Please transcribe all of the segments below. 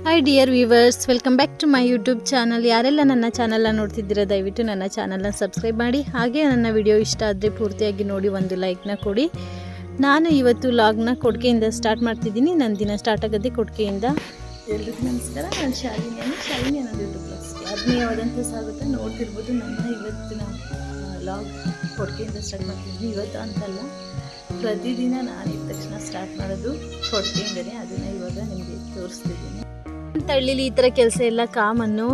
Hi dear viewers, welcome back to my YouTube channel. ಯಾರೆಲ್ಲ ನನ್ನ ಚಾನಲ್ನ ನೋಡ್ತಿದ್ದೀರಾ ದಯವಿಟ್ಟು ನನ್ನ ಚಾನಲ್ನ ಸಬ್ಸ್ಕ್ರೈಬ್ ಮಾಡಿ. ಹಾಗೆ ನನ್ನ ವಿಡಿಯೋ ಇಷ್ಟ ಆದರೆ ಪೂರ್ತಿಯಾಗಿ ನೋಡಿ ಒಂದು ಲೈಕ್ನ ಕೊಡಿ. ನಾನು ಇವತ್ತು ಲಾಗ್ನ ಕೊಡ್ಕೆಯಿಂದ ಸ್ಟಾರ್ಟ್ ಮಾಡ್ತಿದ್ದೀನಿ. ನನ್ನ ದಿನ ಸ್ಟಾರ್ಟ್ ಆಗೋದೇ ಕೊಡ್ಕೆಯಿಂದ. ಎಲ್ರಿಗೂ ನಮಸ್ಕಾರ. ನಾನು ಶಾಲಿನಿ ನನ್ನ ಯೂಟ್ಯೂಬ್ ಬ್ಲಾಗ್ಸ್ಗೆ ಆತ್ಮೀಯವಾದಂಥ ಸ್ವಾಗತ. ನೋಡ್ತಿರ್ಬೋದು ನನ್ನ ಇವತ್ತಿನ ಲಾಗ್ ಕೊಡ್ಕೆಯಿಂದ ಸ್ಟಾರ್ಟ್ ಮಾಡ್ತಿದ್ದೀನಿ. ಇವತ್ತು ಅಂತಲ್ಲ, ಪ್ರತಿದಿನ ನಾನು ಇದ್ದ ತಕ್ಷಣ ಸ್ಟಾರ್ಟ್ ಮಾಡೋದು ಕೊಡ್ಕೆಯಿಂದನೇ. ಅದನ್ನು ಇವಾಗ ನಿಮಗೆ ತೋರಿಸ್ತಿದ್ದೀನಿ. ಹಳ್ಳಿಲಿ ಈ ಥರ ಕೆಲಸ ಎಲ್ಲ ಕಾಮನ್ನು.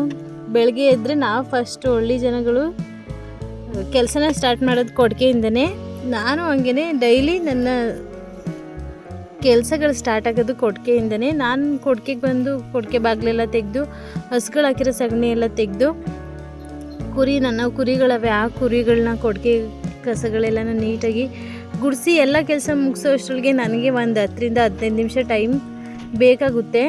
ಬೆಳಗ್ಗೆ ಎದ್ದರೆ ನಾವು ಫಸ್ಟು ಹಳ್ಳಿ ಜನಗಳು ಕೆಲಸನ ಸ್ಟಾರ್ಟ್ ಮಾಡೋದು ಕೊಡ್ಕೆಯಿಂದನೇ. ನಾನು ಹಂಗೆ ಡೈಲಿ ನನ್ನ ಕೆಲಸಗಳು ಸ್ಟಾರ್ಟ್ ಆಗೋದು ಕೊಡ್ಕೆಯಿಂದನೇ. ನಾನು ಕೊಡ್ಕೆಗೆ ಬಂದು ಕೊಡ್ಕೆ ಬಾಗಿಲೆಲ್ಲ ತೆಗೆದು ಹಸುಗಳು ಹಾಕಿರೋ ಸಗಣಿ ಎಲ್ಲ ತೆಗೆದು ನನ್ನ ಕುರಿಗಳವೆ ಆ ಕುರಿಗಳನ್ನ ಕೊಡ್ಕೆ ಕಸಗಳೆಲ್ಲನೂ ನೀಟಾಗಿ ಗುಡಿಸಿ ಎಲ್ಲ ಕೆಲಸ ಮುಗಿಸೋ ಅಷ್ಟರೊಳಗೆ ನನಗೆ ಒಂದು 10 ರಿಂದ 15 ನಿಮಿಷ ಟೈಮ್ ಬೇಕಾಗುತ್ತೆ.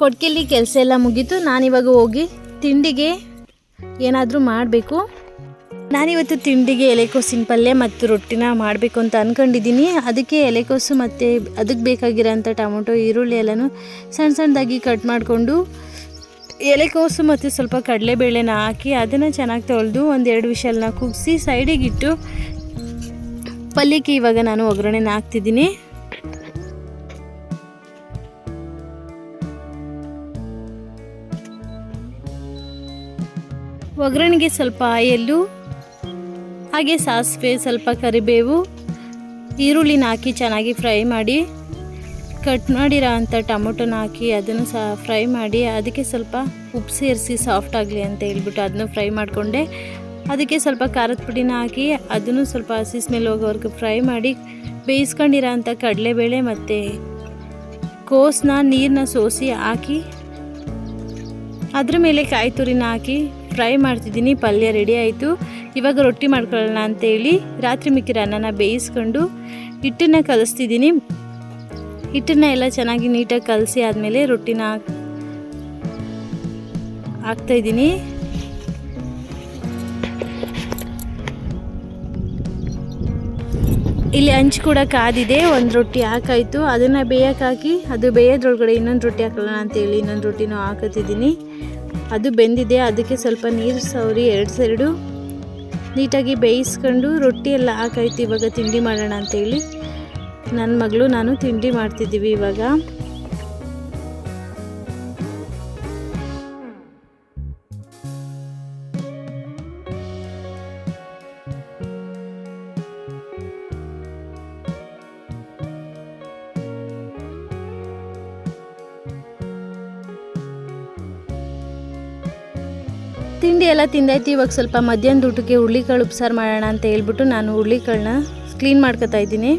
ಕೊಡ್ಕೆಯಲ್ಲಿ ಕೆಲಸ ಎಲ್ಲ ಮುಗೀತು. ನಾನಿವಾಗ ಹೋಗಿ ತಿಂಡಿಗೆ ಏನಾದರೂ ಮಾಡಬೇಕು. ನಾನಿವತ್ತು ತಿಂಡಿಗೆ ಎಲೆಕೋಸಿನ ಪಲ್ಯ ಮತ್ತು ರೊಟ್ಟಿನ ಮಾಡಬೇಕು ಅಂತ ಅಂದ್ಕೊಂಡಿದ್ದೀನಿ. ಅದಕ್ಕೆ ಎಲೆಕೋಸು ಮತ್ತು ಅದಕ್ಕೆ ಬೇಕಾಗಿರೋಂಥ ಟೊಮೊಟೊ, ಈರುಳ್ಳಿ ಎಲ್ಲನೂ ಸಣ್ಣದಾಗಿ ಕಟ್ ಮಾಡಿಕೊಂಡು ಎಲೆಕೋಸು ಮತ್ತು ಸ್ವಲ್ಪ ಕಡಲೆಬೇಳೆನ ಹಾಕಿ ಅದನ್ನು ಚೆನ್ನಾಗಿ ತೊಳೆದು 1-2 ವಿಷಲ್ನ ಕುಗ್ಸಿ ಸೈಡಿಗಿಟ್ಟು ಪಲ್ಯಕ್ಕೆ ಇವಾಗ ನಾನು ಒಗ್ಗರಣೆನ ಹಾಕ್ತಿದ್ದೀನಿ. ಒಗ್ಗರಣೆಗೆ ಸ್ವಲ್ಪ ಆಯಲ್ಲು, ಹಾಗೆ ಸಾಸಿವೆ, ಸ್ವಲ್ಪ ಕರಿಬೇವು, ಈರುಳ್ಳಿನ ಹಾಕಿ ಚೆನ್ನಾಗಿ ಫ್ರೈ ಮಾಡಿ ಕಟ್ ಮಾಡಿರೋ ಅಂಥ ಟೊಮೊಟೊನ ಹಾಕಿ ಅದನ್ನು ಸಹ ಫ್ರೈ ಮಾಡಿ ಅದಕ್ಕೆ ಸ್ವಲ್ಪ ಉಪ್ಪು ಸೇರಿಸಿ ಸಾಫ್ಟ್ ಆಗಲಿ ಅಂತ ಹೇಳ್ಬಿಟ್ಟು ಅದನ್ನು ಫ್ರೈ ಮಾಡಿಕೊಂಡೆ. ಅದಕ್ಕೆ ಸ್ವಲ್ಪ ಖಾರದ ಪುಡಿನ ಹಾಕಿ ಅದನ್ನು ಸ್ವಲ್ಪ ಹಸಿ ಸ್ಮೆಲ್ ಹೋಗೋವರೆಗೂ ಫ್ರೈ ಮಾಡಿ ಬೇಯಿಸ್ಕೊಂಡಿರೋ ಅಂಥ ಕಡಲೆಬೇಳೆ ಮತ್ತು ಕೋಸನ್ನ ನೀರನ್ನ ಸೋಸಿ ಹಾಕಿ ಅದ್ರ ಮೇಲೆ ಕಾಯಿ ತುರಿನ ಹಾಕಿ ಫ್ರೈ ಮಾಡ್ತಿದ್ದೀನಿ. ಪಲ್ಯ ರೆಡಿ ಆಯಿತು. ಇವಾಗ ರೊಟ್ಟಿ ಮಾಡ್ಕೊಳ್ಳೋಣ ಅಂತೇಳಿ ರಾತ್ರಿ ಮಿಕ್ಕಿರೋ ಅನ್ನನ ಬೇಯಿಸ್ಕೊಂಡು ಹಿಟ್ಟನ್ನು ಕಲಿಸ್ತಿದ್ದೀನಿ. ಹಿಟ್ಟನ್ನು ಎಲ್ಲ ಚೆನ್ನಾಗಿ ನೀಟಾಗಿ ಕಲಸಿ ಆದಮೇಲೆ ರೊಟ್ಟಿನ ಹಾಕ್ತಾಯಿದ್ದೀನಿ. ಇಲ್ಲಿ ಹಂಚು ಕೂಡ ಕಾದಿದೆ. ಒಂದು ರೊಟ್ಟಿ ಹಾಕಾಯಿತು. ಅದನ್ನು ಬೇಯಕ್ಕೆ ಹಾಕಿ ಅದು ಬೇಯೋದ್ರೊಳಗಡೆ ಇನ್ನೊಂದು ರೊಟ್ಟಿ ಹಾಕೋಣ ಅಂತೇಳಿ ಇನ್ನೊಂದು ರೊಟ್ಟಿನೂ ಹಾಕತ್ತಿದ್ದೀನಿ. ಅದು ಬೆಂದಿದೆ. ಅದಕ್ಕೆ ಸ್ವಲ್ಪ ನೀರು ಸವರಿ 2 ಸೈಡು ನೀಟಾಗಿ ಬೇಯಿಸ್ಕೊಂಡು ರೊಟ್ಟಿ ಎಲ್ಲ ಹಾಕಾಯ್ತು. ಇವಾಗ ತಿಂಡಿ ಮಾಡೋಣ ಅಂತೇಳಿ ನನ್ನ ಮಗಳು ನಾನು ತಿಂಡಿ ಮಾಡ್ತಿದ್ದೀವಿ. ಇವಾಗ ತಿಂಡಿ ಎಲ್ಲ ತಿಂದಾಯ್ತು. ಇವಾಗ ಸ್ವಲ್ಪ ಮಧ್ಯಾಹ್ನದ ಊಟಕ್ಕೆ ಹುರುಳಿಕಾಳು ಉಪ್ಸಾರು ಮಾಡೋಣ ಅಂತ ಹೇಳ್ಬಿಟ್ಟು ನಾನು ಹುರುಳಿಕಾಳನ್ನ ಕ್ಲೀನ್ ಮಾಡ್ಕೊತಾ ಇದ್ದೀನಿ.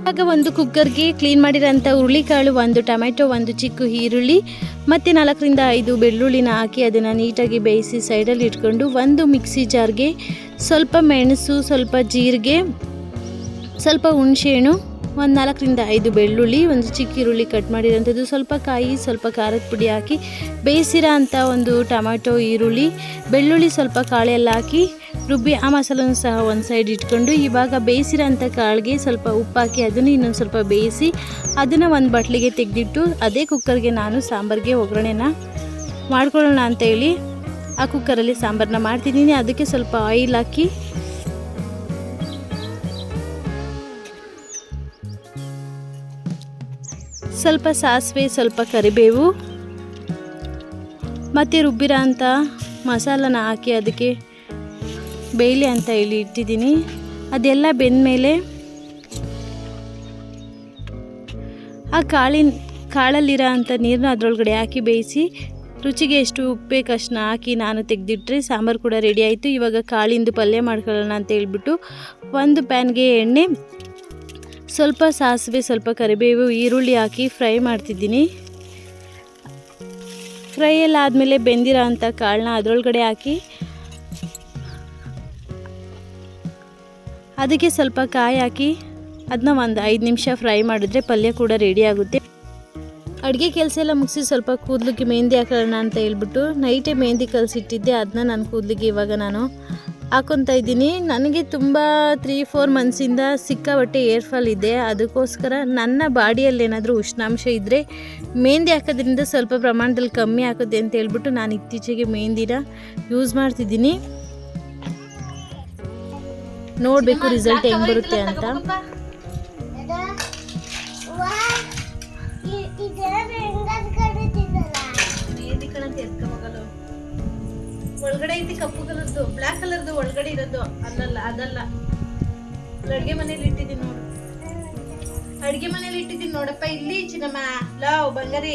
ಇವಾಗ ಒಂದು ಕುಕ್ಕರ್ಗೆ ಕ್ಲೀನ್ ಮಾಡಿರೋಂಥ ಹುರುಳಿಕಾಳು, ಒಂದು ಟೊಮೆಟೊ, ಒಂದು ಚಿಕ್ಕ ಈರುಳ್ಳಿ ಮತ್ತು 4 ರಿಂದ 5 ಬೆಳ್ಳುಳ್ಳಿನ ಹಾಕಿ ಅದನ್ನು ನೀಟಾಗಿ ಬೇಯಿಸಿ ಸೈಡಲ್ಲಿ ಇಟ್ಕೊಂಡು, ಒಂದು ಮಿಕ್ಸಿ ಜಾರ್ಗೆ ಸ್ವಲ್ಪ ಮೆಣಸು, ಸ್ವಲ್ಪ ಜೀರಿಗೆ, ಸ್ವಲ್ಪ ಹುಣಸೆಹಣ್ಣು, ಒಂದು 4 ರಿಂದ 5 ಬೆಳ್ಳುಳ್ಳಿ, ಒಂದು ಚಿಕ್ಕ ಈರುಳ್ಳಿ ಕಟ್ ಮಾಡಿರೋಂಥದ್ದು, ಸ್ವಲ್ಪ ಕಾಯಿ, ಸ್ವಲ್ಪ ಖಾರದ ಪುಡಿ ಹಾಕಿ ಬೇಯಿಸಿರೋ ಅಂಥ ಒಂದು ಟೊಮೆಟೊ, ಈರುಳ್ಳಿ, ಬೆಳ್ಳುಳ್ಳಿ, ಸ್ವಲ್ಪ ಕಾಳೆಲ್ಲ ಹಾಕಿ ರುಬ್ಬಿ ಆ ಮಸಾಲನ್ನು ಸಹ ಒಂದು ಸೈಡ್ ಇಟ್ಕೊಂಡು, ಇವಾಗ ಬೇಯಿಸಿರೋ ಅಂಥ ಕಾಳಿಗೆ ಸ್ವಲ್ಪ ಉಪ್ಪು ಹಾಕಿ ಅದನ್ನು ಇನ್ನೊಂದು ಸ್ವಲ್ಪ ಬೇಯಿಸಿ ಅದನ್ನು ಒಂದು ಬಟ್ಲಿಗೆ ತೆಗೆದಿಟ್ಟು ಅದೇ ಕುಕ್ಕರ್ಗೆ ನಾನು ಸಾಂಬಾರಿಗೆ ಒಗ್ಗರಣೆನ ಮಾಡ್ಕೊಳ್ಳೋಣ ಅಂತೇಳಿ ಆ ಕುಕ್ಕರಲ್ಲಿ ಸಾಂಬಾರನ್ನ ಮಾಡ್ತಿದ್ದೀನಿ. ಅದಕ್ಕೆ ಸ್ವಲ್ಪ ಆಯಿಲ್ ಹಾಕಿ ಸ್ವಲ್ಪ ಸಾಸಿವೆ, ಸ್ವಲ್ಪ ಕರಿಬೇವು ಮತ್ತು ರುಬ್ಬಿರೋ ಅಂಥ ಮಸಾಲನ ಹಾಕಿ ಅದಕ್ಕೆ ಬೇಯಲಿ ಅಂತ ಹೇಳಿ ಇಟ್ಟಿದ್ದೀನಿ. ಅದೆಲ್ಲ ಬೆಂದಮೇಲೆ ಆ ಕಾಳಲ್ಲಿರೋ ಅಂಥ ನೀರನ್ನ ಅದರೊಳಗಡೆ ಹಾಕಿ ಬೇಯಿಸಿ ರುಚಿಗೆ ಎಷ್ಟು ಉಪ್ಪು ಬೇಕು ಅಷ್ಟನ್ನ ಹಾಕಿ ನಾನು ತೆಗೆದಿಟ್ರೆ ಸಾಂಬಾರು ಕೂಡ ರೆಡಿ ಆಯಿತು. ಇವಾಗ ಕಾಳಿಂದು ಪಲ್ಯ ಮಾಡ್ಕೊಳ್ಳೋಣ ಅಂತ ಹೇಳ್ಬಿಟ್ಟು ಒಂದು ಪ್ಯಾನ್ಗೆ ಎಣ್ಣೆ, ಸ್ವಲ್ಪ ಸಾಸಿವೆ, ಸ್ವಲ್ಪ ಕರಿಬೇವು, ಈರುಳ್ಳಿ ಹಾಕಿ ಫ್ರೈ ಮಾಡ್ತಿದ್ದೀನಿ. ಫ್ರೈ ಎಲ್ಲ ಆದಮೇಲೆ ಬೆಂದಿರೋ ಅಂಥ ಕಾಳನ್ನ ಅದರೊಳಗಡೆ ಹಾಕಿ ಅದಕ್ಕೆ ಸ್ವಲ್ಪ ಕಾಯಿ ಹಾಕಿ ಅದನ್ನ ಒಂದು 5 ನಿಮಿಷ ಫ್ರೈ ಮಾಡಿದ್ರೆ ಪಲ್ಯ ಕೂಡ ರೆಡಿ ಆಗುತ್ತೆ. ಅಡುಗೆ ಕೆಲಸ ಎಲ್ಲ ಮುಗಿಸಿ ಸ್ವಲ್ಪ ಕೂದಲಿಗೆ ಮೆಹಂದಿ ಹಾಕೋಣ ಅಂತ ಹೇಳ್ಬಿಟ್ಟು ನೈಟೇ ಮೆಹಂದಿ ಕಲಸಿಟ್ಟಿದ್ದೆ. ಅದನ್ನ ನನ್ನ ಕೂದಲಿಗೆ ಇವಾಗ ನಾನು ಹಾಕ್ಕೊತಾ ಇದ್ದೀನಿ. ನನಗೆ ತುಂಬ 3-4 ಮಂತ್ಸಿಂದ ಸಿಕ್ಕಾಬಟ್ಟೆ ಏರ್ ಫಾಲ್ ಇದೆ. ಅದಕ್ಕೋಸ್ಕರ ನನ್ನ ಬಾಡಿಯಲ್ಲಿ ಏನಾದರೂ ಉಷ್ಣಾಂಶ ಇದ್ದರೆ ಮೆಹಂದಿ ಹಾಕೋದ್ರಿಂದ ಸ್ವಲ್ಪ ಪ್ರಮಾಣದಲ್ಲಿ ಕಮ್ಮಿ ಆಗುತ್ತೆ ಅಂತ ಹೇಳ್ಬಿಟ್ಟು ನಾನು ಇತ್ತೀಚೆಗೆ ಮೆಹಂದಿನ ಯೂಸ್ ಮಾಡ್ತಿದ್ದೀನಿ. ನೋಡಬೇಕು ರಿಸಲ್ಟ್ ಹೆಂಗೆ ಬರುತ್ತೆ ಅಂತ. ಒಳಗಡೆ ಐತಿ ಕಪ್ಪು ಕಲರ್ದು, ಬ್ಲ್ಯಾಕ್ ಕಲರ್ದು ಒಳಗಡೆ ಇರೋದು ಅದಲ್ಲ. ಅಡುಗೆ ಮನೇಲಿ ಇಟ್ಟಿದ್ದೀನಿ ನೋಡು, ಅಡುಗೆ ಮನೇಲಿ ಇಟ್ಟಿದ್ದೀನಿ ನೋಡಪ್ಪ. ಇಲ್ಲಿ ಚಿನ್ನಮ್ಮ ಲವ್ ಬಂಗಾರಿ,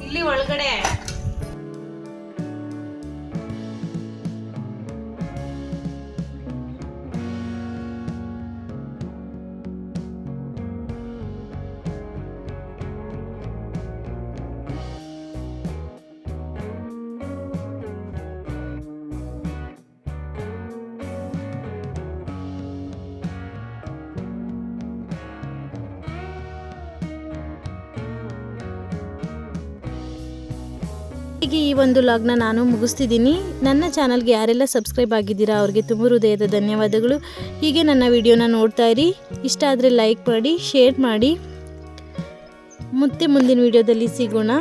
ಇಲ್ಲಿ ಒಳಗಡೆ. ಹೀಗೆ ಈ ಒಂದು ಲಾಗ್ನ ನಾನು ಮುಗಿಸ್ತಿದ್ದೀನಿ. ನನ್ನ ಚಾನಲ್ಗೆ ಯಾರೆಲ್ಲ ಸಬ್ಸ್ಕ್ರೈಬ್ ಆಗಿದ್ದೀರಾ ಅವ್ರಿಗೆ ತುಂಬ ಹೃದಯದ ಧನ್ಯವಾದಗಳು. ಹೀಗೆ ನನ್ನ ವಿಡಿಯೋನ ನೋಡ್ತಾ ಇರಿ. ಇಷ್ಟ ಆದರೆ ಲೈಕ್ ಮಾಡಿ, ಶೇರ್ ಮಾಡಿ. ಮತ್ತೆ ಮುಂದಿನ ವಿಡಿಯೋದಲ್ಲಿ ಸಿಗೋಣ.